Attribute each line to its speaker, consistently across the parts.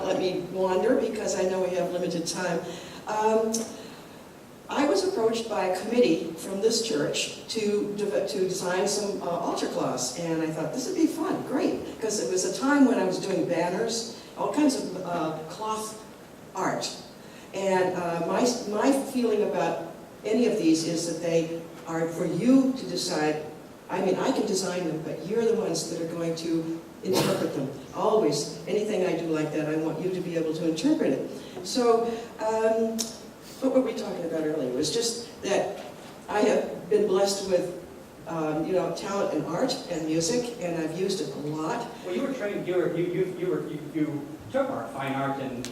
Speaker 1: not let me wander because I know we have limited time. I was approached by a committee from this church to design some altar cloths, and I thought this would be fun, great, because it was a time when I was doing banners, all kinds of cloth art. And my feeling about any of these is that they are for you to decide. I mean, I can design them, but you're the ones that are going to interpret them. Always, anything I do like that, I want you to be able to interpret it. So, what were we talking about earlier? It was just that I have been blessed with, talent in art and music, and I've used it a lot.
Speaker 2: Well, you were trained. You took art, fine art, and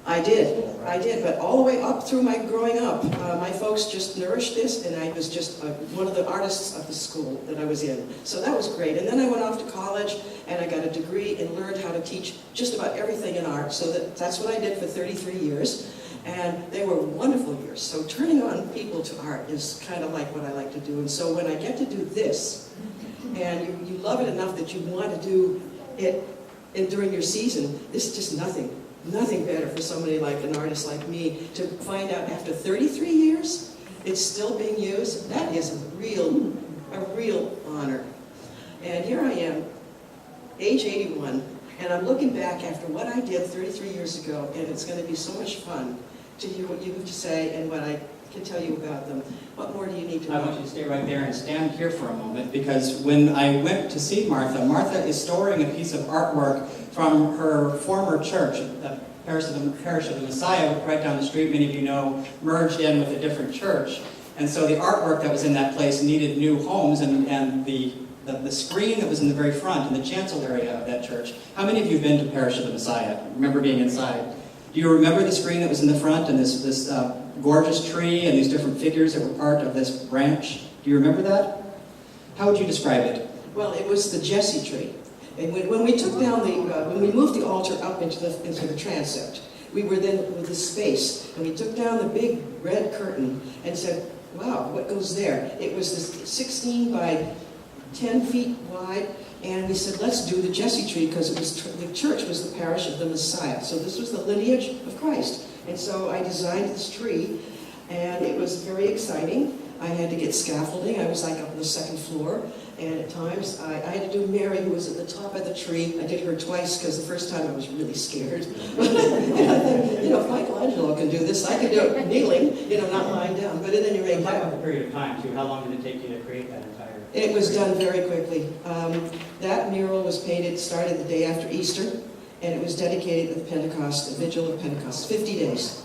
Speaker 1: I did, but all the way up through my growing up, my folks just nourished this, and I was just one of the artists of the school that I was in. So that was great. And then I went off to college, and I got a degree and learned how to teach just about everything in art. So that's what I did for 33 years, and they were wonderful years. So turning on people to art is kind of like what I like to do. And so when I get to do this, and you love it enough that you want to do it during your season, this is just nothing better for somebody like an artist like me to find out after 33 years it's still being used. That is a real honor. And here I am, age 81, and I'm looking back after what I did 33 years ago, and it's going to be so much fun to hear what you have to say and what I can tell you about them. What more do you need to know?
Speaker 3: I want you to stay right there and stand here for a moment, because when I went to see Martha, Martha is storing a piece of artwork from her former church, the Parish of the Messiah, right down the street, many of you know, merged in with a different church. And so the artwork that was in that place needed new homes, and the screen that was in the very front, in the chancel area of that church. How many of you have been to Parish of the Messiah? Remember being inside? Do you remember the screen that was in the front, and this gorgeous tree, and these different figures that were part of this branch? Do you remember that? How would you describe it?
Speaker 1: Well, it was the Jesse tree. And when we took down when we moved the altar up into the transept, we were then with the space, and we took down the big red curtain and said, wow, what goes there? It was this 16 by 10 feet wide, and we said, let's do the Jesse tree, because the church was the Parish of the Messiah. So this was the lineage of Christ. And so I designed this tree, and it was very exciting. I had to get scaffolding. I was like up on the second floor, and at times I had to do Mary, who was at the top of the tree. I did her twice, because the first time I was really scared. And I think, if Michelangelo can do this, I can do it kneeling, not lying down. But at any rate,
Speaker 2: talk about the period of time too. How long did it take you to create that entire?
Speaker 1: It was done very quickly. That mural was painted, started the day after Easter, and it was dedicated to the Pentecost, the Vigil of Pentecost, 50 days.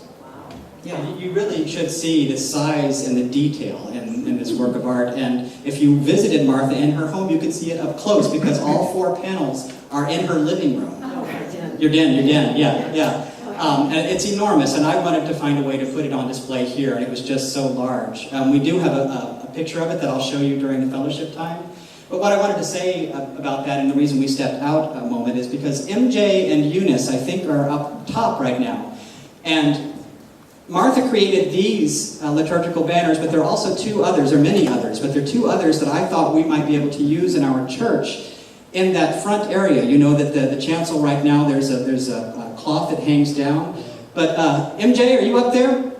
Speaker 3: Yeah, you really should see the size and the detail in this work of art. And if you visited Martha in her home, you could see it up close, because all 4 panels are in her living room. Your den, yeah. And it's enormous, and I wanted to find a way to put it on display here, and it was just so large. We do have a picture of it that I'll show you during the fellowship time. But what I wanted to say about that, and the reason we stepped out a moment, is because MJ and Eunice, I think, are up top right now. And Martha created these liturgical banners, but there are also 2 others, or many others, but there are 2 others that I thought we might be able to use in our church in that front area. You know that the chancel right now, there's a cloth that hangs down. But MJ, are you up there?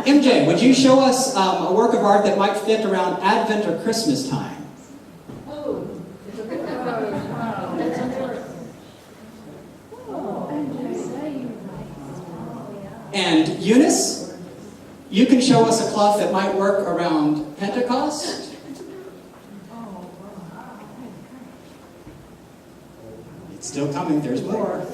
Speaker 3: MJ, would you show us a work of art that might fit around Advent or Christmas time? And Eunice, you can show us a cloth that might work around Pentecost? It's still coming, there's more.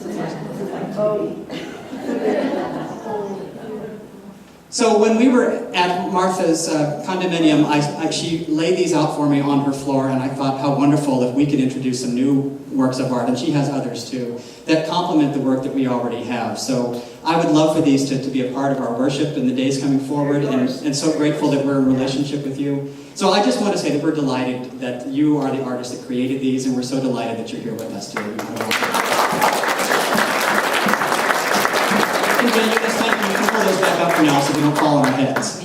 Speaker 3: So when we were at Martha's condominium, she laid these out for me on her floor, and I thought how wonderful if we could introduce some new works of art, and she has others too, that complement the work that we already have. So I would love for these to be a part of our worship in the days coming forward, and so grateful that we're in relationship with you. So I just want to say that we're delighted that you are the artist that created these, and we're so delighted that you're here with us today. Thank you. You can pull those back up for now so we don't fall on our heads.